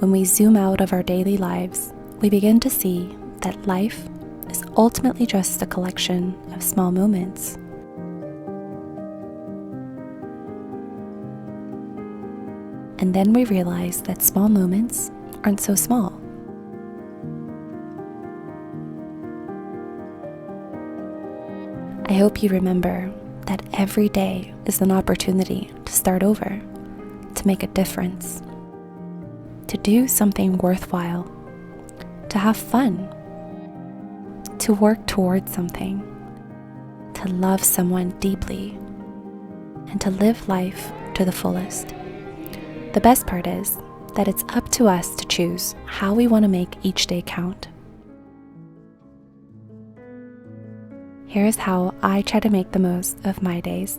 When we zoom out of our daily lives, we begin to see that life is ultimately just a collection of small moments. And then we realize that small moments aren't so small. I hope you remember that every day is an opportunity to start over, to make a difference, to do something worthwhile, to have fun, to work towards something, to love someone deeply, and to live life to the fullest. The best part is that it's up to us to choose how we want to make each day count. Here's how I try to make the most of my days.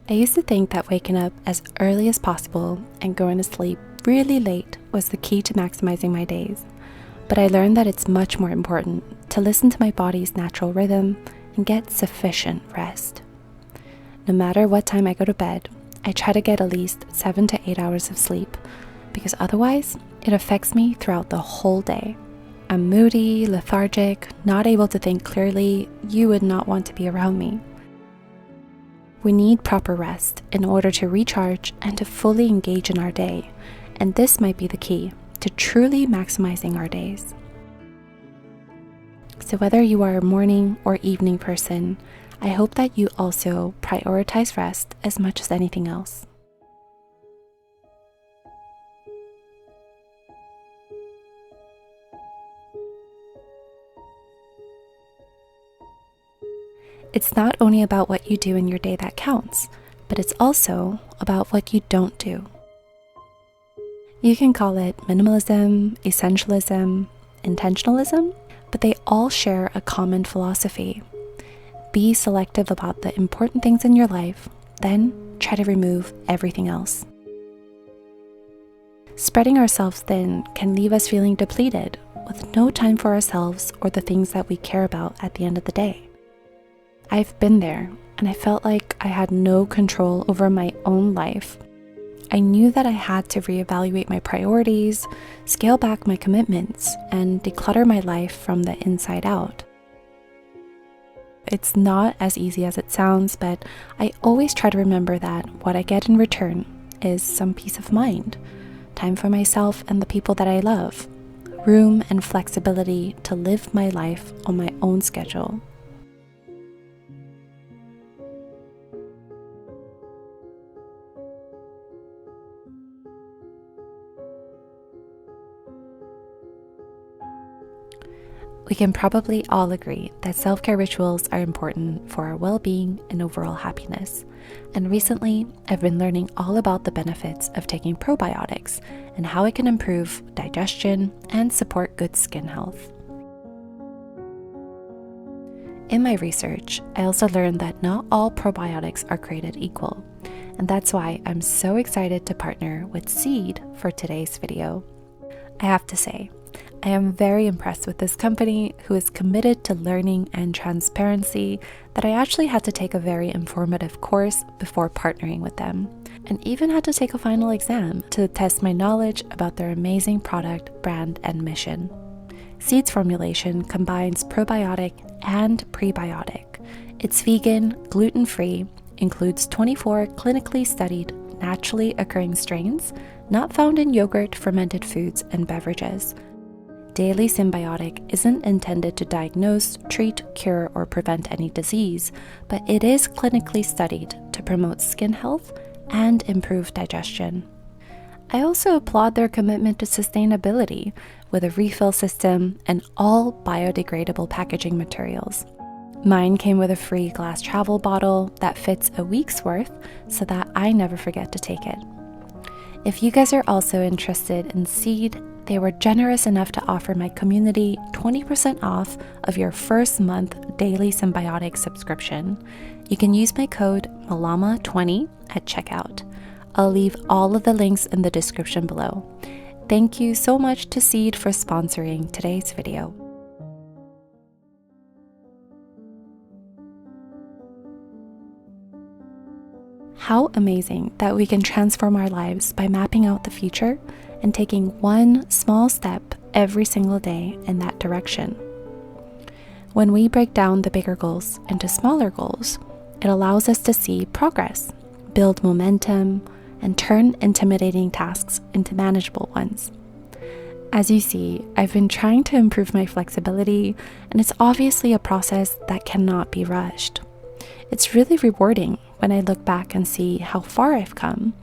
I used to think that waking up as early as possible and going to sleep really late was the key to maximizing my days, but I learned that it's much more important to listen to my body's natural rhythm and get sufficient rest. No matter what time I go to bed, I try to get at least 7 to 8 hours of sleep, because otherwise it affects me throughout the whole day. I'm moody, lethargic, not able to think clearly. You would not want to be around me. We need proper rest in order to recharge and to fully engage in our day, and this might be the key to truly maximizing our days. So whether you are a morning or evening person, I hope that you also prioritize rest as much as anything else. It's not only about what you do in your day that counts, but it's also about what you don't do. You can call it minimalism, essentialism, intentionalism, but they all share a common philosophy. Be selective about the important things in your life, then try to remove everything else. Spreading ourselves thin can leave us feeling depleted, with no time for ourselves or the things that we care about at the end of the day. I've been there, and I felt like I had no control over my own life. I knew that I had to reevaluate my priorities, scale back my commitments, and declutter my life from the inside out. It's not as easy as it sounds, but I always try to remember that what I get in return is some peace of mind, time for myself and the people that I love, room and flexibility to live my life on my own schedule. We can probably all agree that self-care rituals are important for our well-being and overall happiness. And recently, I've been learning all about the benefits of taking probiotics and how it can improve digestion and support good skin health. In my research, I also learned that not all probiotics are created equal, and that's why I'm so excited to partner with Seed for today's video. I have to say, I am very impressed with this company who is committed to learning and transparency that I actually had to take a very informative course before partnering with them, and even had to take a final exam to test my knowledge about their amazing product, brand, and mission. Seed's formulation combines probiotic and prebiotic. It's vegan, gluten-free, includes 24 clinically studied, naturally occurring strains not found in yogurt, fermented foods, and beverages. Daily Symbiotic isn't intended to diagnose, treat, cure, or prevent any disease, but it is clinically studied to promote skin health and improve digestion. I also applaud their commitment to sustainability with a refill system and all biodegradable packaging materials. Mine came with a free glass travel bottle that fits a week's worth so that I never forget to take it. If you guys are also interested in Seed, they were generous enough to offer my community 20% off of your first month Daily Symbiotic subscription. You can use my code Malama20 at checkout. I'll leave all of the links in the description below. Thank you so much to Seed for sponsoring today's video. How amazing that we can transform our lives by mapping out the future and taking one small step every single day in that direction. When we break down the bigger goals into smaller goals, it allows us to see progress, build momentum, and turn intimidating tasks into manageable ones. As you see, I've been trying to improve my flexibility, and it's obviously a process that cannot be rushed. It's really rewarding when I look back and see how far I've come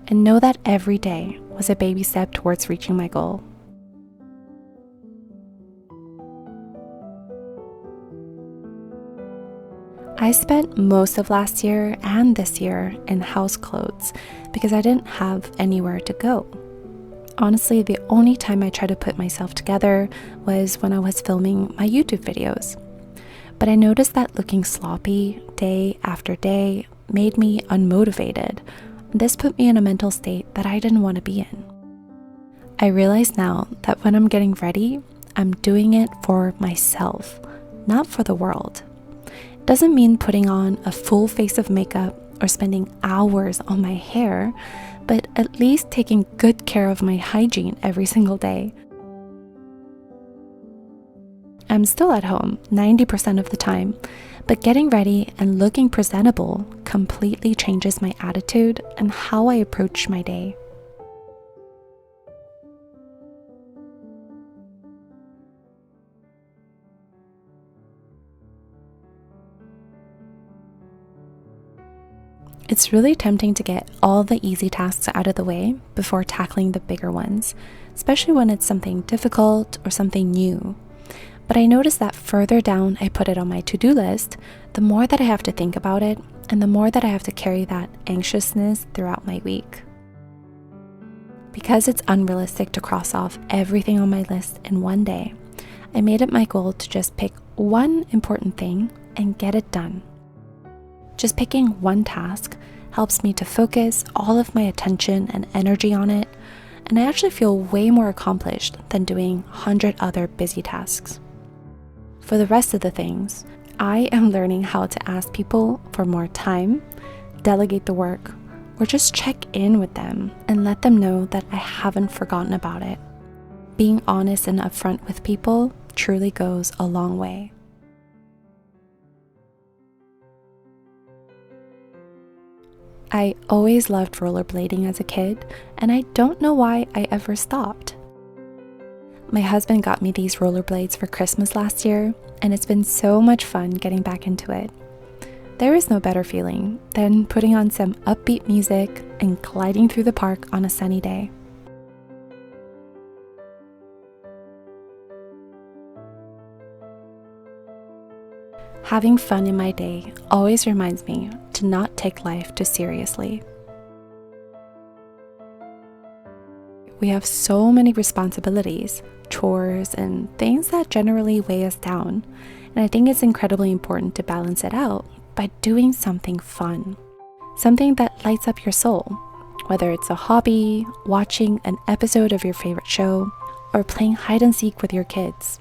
and know that every day was a baby step towards reaching my goal. I spent most of last year and this year in house clothes because I didn't have anywhere to go. Honestly, the only time I tried to put myself together was when I was filming my YouTube videos. But I noticed that looking sloppy day after day made me unmotivated. This put me in a mental state that I didn't want to be in. I realize now that when I'm getting ready, I'm doing it for myself, not for the world. It doesn't mean putting on a full face of makeup or spending hours on my hair, but at least taking good care of my hygiene every single day. I'm still at home 90% of the time, but getting ready and looking presentable completely changes my attitude and how I approach my day. It's really tempting to get all the easy tasks out of the way before tackling the bigger ones, especially when it's something difficult or something new. But I notice that further down I put it on my to-do list, the more that I have to think about it and the more that I have to carry that anxiousness throughout my week. Because it's unrealistic to cross off everything on my list in one day, I made it my goal to just pick one important thing and get it done. Just picking one task helps me to focus all of my attention and energy on it, and I actually feel way more accomplished than doing 100 other busy tasks. For the rest of the things, I am learning how to ask people for more time, delegate the work, or just check in with them and let them know that I haven't forgotten about it. Being honest and upfront with people truly goes a long way. I always loved rollerblading as a kid, and I don't know why I ever stopped. My husband got me these rollerblades for Christmas last year, and it's been so much fun getting back into it. There is no better feeling than putting on some upbeat music and gliding through the park on a sunny day. Having fun in my day always reminds me to not take life too seriously. We have so many responsibilities, chores, and things that generally weigh us down, and I think it's incredibly important to balance it out by doing something fun, something that lights up your soul, whether it's a hobby, watching an episode of your favorite show, or playing hide and seek with your kids.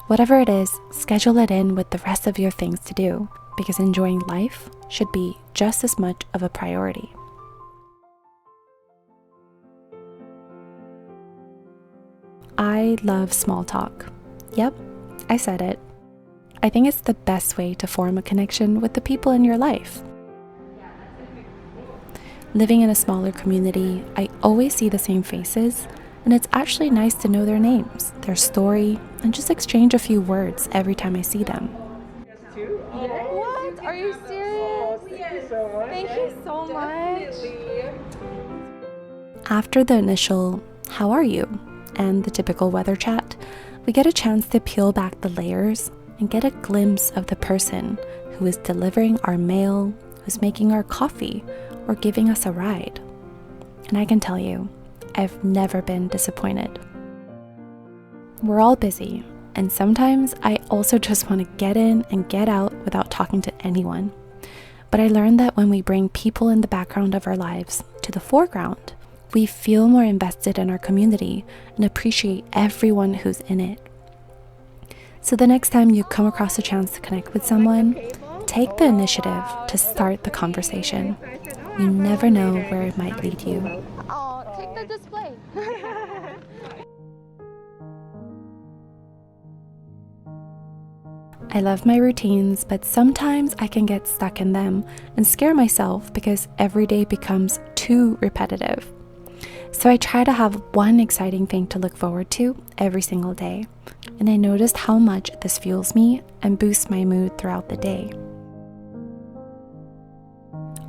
Whatever it is, schedule it in with the rest of your things to do, because enjoying life should be just as much of a priority. I love small talk. Yep, I said it. I think it's the best way to form a connection with the people in your life. Living in a smaller community, I always see the same faces, and it's actually nice to know their names, their story, and just exchange a few words every time I see them. What? Are you serious? Thank you so much. After the initial, "How are you?" and the typical weather chat, we get a chance to peel back the layers and get a glimpse of the person who is delivering our mail, who's making our coffee, or giving us a ride. And I can tell you, I've never been disappointed. We're all busy, and sometimes I also just want to get in and get out without talking to anyone. But I learned that when we bring people in the background of our lives to the foreground, we feel more invested in our community and appreciate everyone who's in it. So the next time you come across a chance to connect with someone, take the initiative to start the conversation. You never know where it might lead you. Oh, take the display. I love my routines, but sometimes I can get stuck in them and scare myself because every day becomes too repetitive. So I try to have one exciting thing to look forward to every single day, and I noticed how much this fuels me and boosts my mood throughout the day.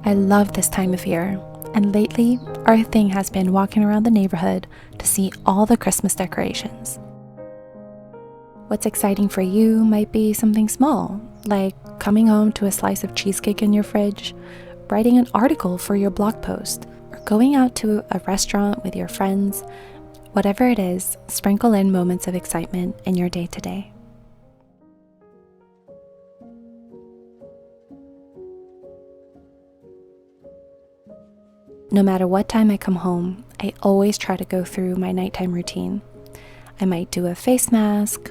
I love this time of year, and lately our thing has been walking around the neighborhood to see all the Christmas decorations. What's exciting for you might be something small, like coming home to a slice of cheesecake in your fridge, writing an article for your blog post, or going out to a restaurant with your friends. Whatever it is, sprinkle in moments of excitement in your day-to-day. No matter what time I come home, I always try to go through my nighttime routine. I might do a face mask,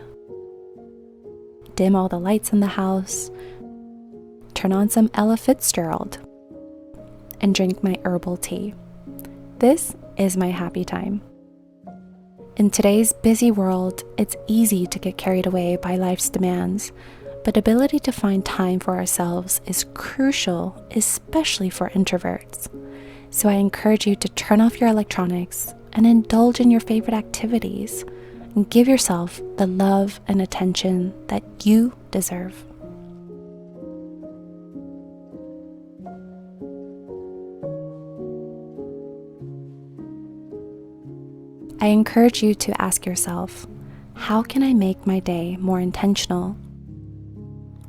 dim all the lights in the house, turn on some Ella Fitzgerald, and drink my herbal tea. This is my happy time. In today's busy world, it's easy to get carried away by life's demands, but ability to find time for ourselves is crucial, especially for introverts. So I encourage you to turn off your electronics and indulge in your favorite activities and give yourself the love and attention that you deserve. I encourage you to ask yourself, how can I make my day more intentional?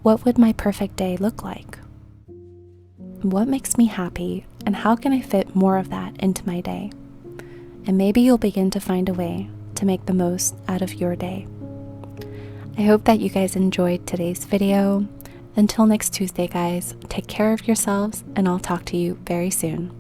What would my perfect day look like? What makes me happy, and how can I fit more of that into my day? And maybe you'll begin to find a way to make the most out of your day. I hope that you guys enjoyed today's video. Until next Tuesday, guys, take care of yourselves, and I'll talk to you very soon.